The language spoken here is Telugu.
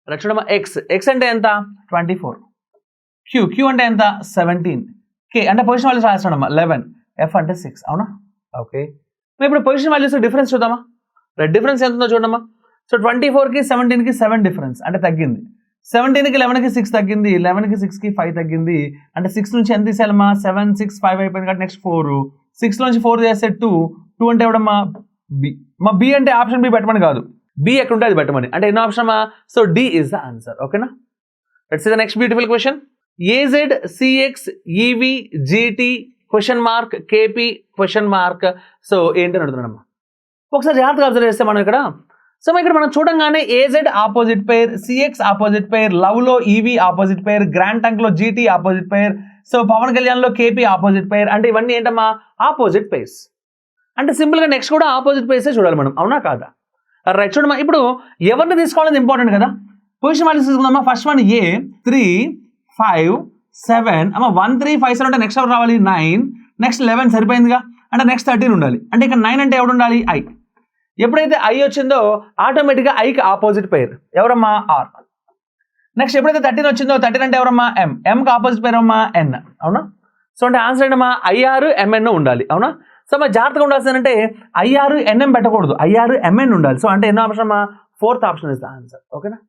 రైట్ చూడమ్మా ఎక్స్ అంటే ఎంత 24, క్యూ అంటే ఎంత 17, కే అంటే పొజిషన్ వాల్యూస్ రాస్తాడమ్మా 11, ఎఫ్ అంటే 6. అవునా? ఓకే, ఇప్పుడు పొజిషన్ వాల్యూస్ డిఫరెన్స్ చూద్దామా? రైట్, డిఫరెన్స్ ఎంత ఉందో చూడమ్మా. సో 24కి 17కి 7 డిఫరెన్స్ అంటే తగ్గింది. 17కి 11కి 6 తగ్గింది, 11కి 6కి 5 తగ్గింది. అంటే 6 నుంచి ఎంత తీసేయాలమ్మా? 7, 6, 5 అయిపోయింది కాబట్టి నెక్స్ట్ 4. 6 నుంచి 4 చేస్తే 2 అంటే ఎవడమ్మా? బి. మా బి అంటే ఆప్షన్ బి పెట్టమని కాదు, బి ఎక్కడ ఉంటే అది పెట్టమని. అంటే ఎన్నో ఆప్షన్ అమ్మా? So D is the answer. ఓకేనా? Let's see the next beautiful question. AZ CX EV GT question mark KP question mark. So ఏంటని అడుగుతున్నాడమ్మా? ఒకసారి జాగ్రత్తగా అబ్జర్వ్ చేస్తే మనం ఇక్కడ ఇక్కడ మనం చూడంగానే ఏజెడ్ ఆపోజిట్ పేర్, సిఎక్స్ ఆపోజిట్ పేర్, లవ్ లో ఈవీ ఆపోజిట్ పేర్, గ్రాండ్ టంక్ లో జీటీ ఆపోజిట్ పేర్, సో పవన్ కళ్యాణ్ లో కేపీ ఆపోజిట్ పేర్. అంటే ఇవన్నీ ఏంటమ్మా? Opposite pairs. అంటే సింపుల్ గా నెక్స్ట్ కూడా ఆపోజిట్ పేర్సే చూడాలి మనం. అవునా కాదా? రైట్ చూడమ్మా, ఇప్పుడు ఎవరిని తీసుకోవాలని ఇంపార్టెంట్ కదా. పొజిషన్ వాల్యూస్ తీసుకుందామా. ఫస్ట్ వన్ ఏ 3, 5, 7 అమ్మా 1, 3, 5, 7 అంటే నెక్స్ట్ ఎవరు రావాలి? 9, నెక్స్ట్ 11 సరిపోయిందిగా. అంటే నెక్స్ట్ 13 ఉండాలి. అంటే ఇక్కడ 9 అంటే ఎవడు ఉండాలి? ఐ. ఎప్పుడైతే ఐ వచ్చిందో ఆటోమేటిక్గా ఐకి ఆపోజిట్ పేర్ ఎవరమ్మా? ఆర్. నెక్స్ట్ ఎప్పుడైతే 13 వచ్చిందో 13 అంటే ఎవరమ్మా? ఎం. ఎంకి ఆపోజిట్ పేర్ అమ్మా? ఎన్. అవునా? సో అంటే ఆన్సర్ ఏంటమ్మా? ఐఆర్ ఎంఎన్ ఉండాలి. అవునా? సో మరి జాగ్రత్తగా ఉండాల్సిందంటే ఐఆర్ ఎన్ఎం పెట్టకూడదు, ఐఆర్ ఎంఎన్ ఉండాలి. సో అంటే ఎన్నో ఆప్షన్ అమ్మా? 4th option is the answer. ఓకేనా?